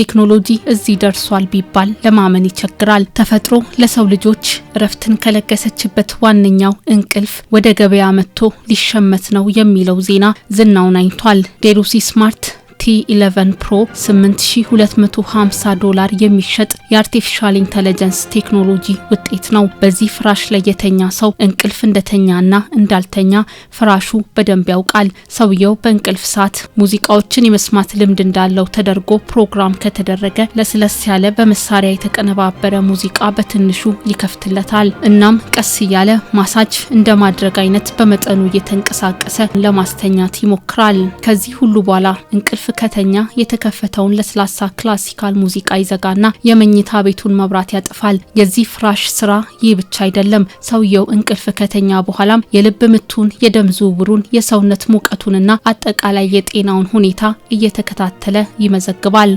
ቴክኖሎጂ እዚህ ደርሷል ቢባል ለማመን ይቸግራል። ተፈጥሮ ለሰው ልጆች እረፍትን ከለገሰችበት ዋነኛው እንቅልፍ ወደ ገበያ መጥቶ ሊሸመት ነው የሚለው ዜና ዝናውን አይቷል። ዴሉሲ ስማርት T11 Pro $8250 የሚሸጥ የአርቲፊሻል ኢንተለጀንስ ቴክኖሎጂ ውጤት ነው። በዚህ ፍራሽ ላይ የተኛ ሰው እንቅልፍ እንደተኛና እንዳልተኛ ፍራሹ በደንብ ያውቃል። ሰውየው በእንቅልፍ ሰዓት ሙዚቃዎችን የመስማት ልምድ እንዳለው ተደርጎ ፕሮግራም ከተደረገ ለስለስ ያለ በመሳሪያ የተቀነባበረ ሙዚቃ በትንሹ ይከፍትለታል። እናም ቀስ እያለ ማሳጅ እንደማድረግ አይነት በመጠኑ እየተንቀሳቀሰ ለማስተኛት ይሞክራል። ከዚህ ሁሉ በኋላ እንቅልፍ ከተኛ የተከፈተውን ለስላሳ ክላሲካል ሙዚቃ ይዘጋና የመኝታ ቤቱን መብራት ያጠፋል። የዚህ ፍራሽ ስራ ይህ ብቻ አይደለም። ሰውየው እንቅልፍ ከተኛ በኋላም የልብ ምቱን፣ የደም ዝውውሩን፣ የሰውነት ሙቀቱንና አጠቃላይ የጤናውን ሁኔታ እየተከታተለ ይመዘግባል።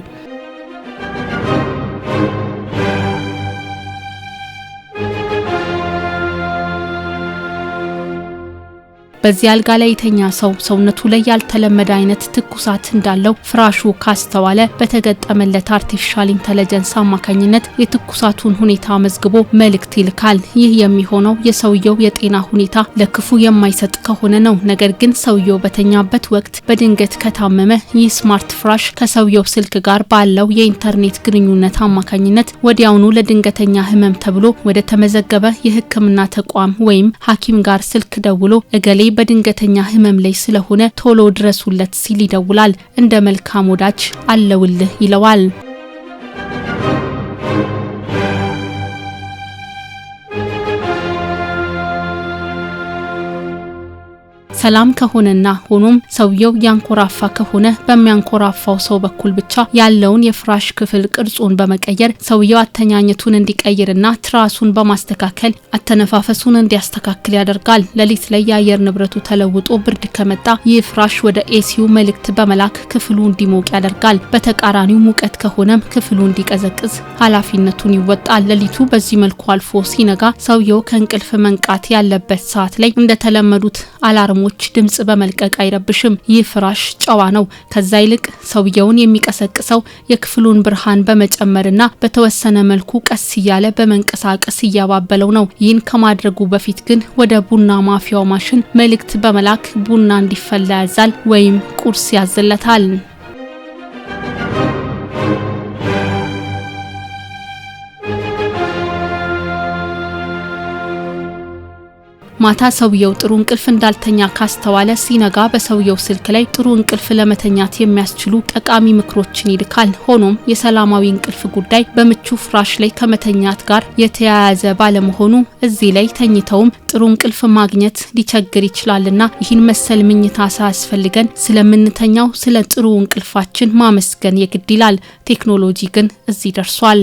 በዚህ አልጋ ላይ የተኛ ሰው ሰውነቱ ላይ ያልተለመደ አይነት ትኩሳት እንዳለው ፍራሹ ካስተዋለ በተገጠመለት አርቲፊሻል ኢንተለጀንስ አማካኝነት የትኩሳቱን ሁኔታ መዝግቦ መልእክት ይልካል። ይህ የሚሆነው የሰውየው የጤና ሁኔታ ለክፉ የማይሰጥ ከሆነ ነው። ነገር ግን ሰውየው በተኛበት ወቅት በድንገት ከታመመ ይህ ስማርት ፍራሽ ከሰውየው ስልክ ጋር ባለው የኢንተርኔት ግንኙነት አማካኝነት ወዲያውኑ ለድንገተኛ ህመም ተብሎ ወደ ተመዘገበ የሕክምና ተቋም ወይም ሐኪም ጋር ስልክ ደውሎ እገሌ በድንገተኛ ህመም ላይ ስለሆነ ቶሎ ድረሱለት ሲል ይደውላል። እንደ መልካም ወዳጅ አለውልህ ይለዋል። ሰላም ከሆነና ሆኖም ሰውየው ያንኮራፋ ከሆነ በሚያንኮራፋው ሰው በኩል ብቻ ያለውን የፍራሽ ክፍል ቅርጹን በመቀየር ሰውየው አተኛኘቱን እንዲቀይርና ትራሱን በማስተካከል አተነፋፈሱን እንዲያስተካክል ያደርጋል። ሌሊት ላይ የአየር ንብረቱ ተለውጦ ብርድ ከመጣ ይህ ፍራሽ ወደ ኤሲው መልእክት በመላክ ክፍሉ እንዲሞቅ ያደርጋል። በተቃራኒው ሙቀት ከሆነም ክፍሉ እንዲቀዘቅዝ ኃላፊነቱን ይወጣል። ሌሊቱ በዚህ መልኩ አልፎ ሲነጋ ሰውየው ከእንቅልፍ መንቃት ያለበት ሰዓት ላይ እንደተለመዱት አላርሞች ድምጽ በመልቀቅ አይረብሽም። ይህ ፍራሽ ጨዋ ነው። ከዛ ይልቅ ሰውየውን የሚቀሰቅሰው የክፍሉን ብርሃን በመጨመርና በተወሰነ መልኩ ቀስ እያለ በመንቀሳቀስ እያባበለው ነው። ይህን ከማድረጉ በፊት ግን ወደ ቡና ማፊያው ማሽን መልእክት በመላክ ቡና እንዲፈላ ያዛል ወይም ቁርስ ያዘለታል። ማታ ሰውየው ጥሩ እንቅልፍ እንዳልተኛ ካስተዋለ ሲነጋ በሰውየው ስልክ ላይ ጥሩ እንቅልፍ ለመተኛት የሚያስችሉ ጠቃሚ ምክሮችን ይልካል። ሆኖም የሰላማዊ እንቅልፍ ጉዳይ በምቹ ፍራሽ ላይ ከመተኛት ጋር የተያያዘ ባለመሆኑ እዚህ ላይ ተኝተውም ጥሩ እንቅልፍ ማግኘት ሊቸግር ይችላልና ይህን መሰል ምኝታ ሳያስፈልገን ስለምንተኛው ስለ ጥሩ እንቅልፋችን ማመስገን የግድ ይላል። ቴክኖሎጂ ግን እዚህ ደርሷል።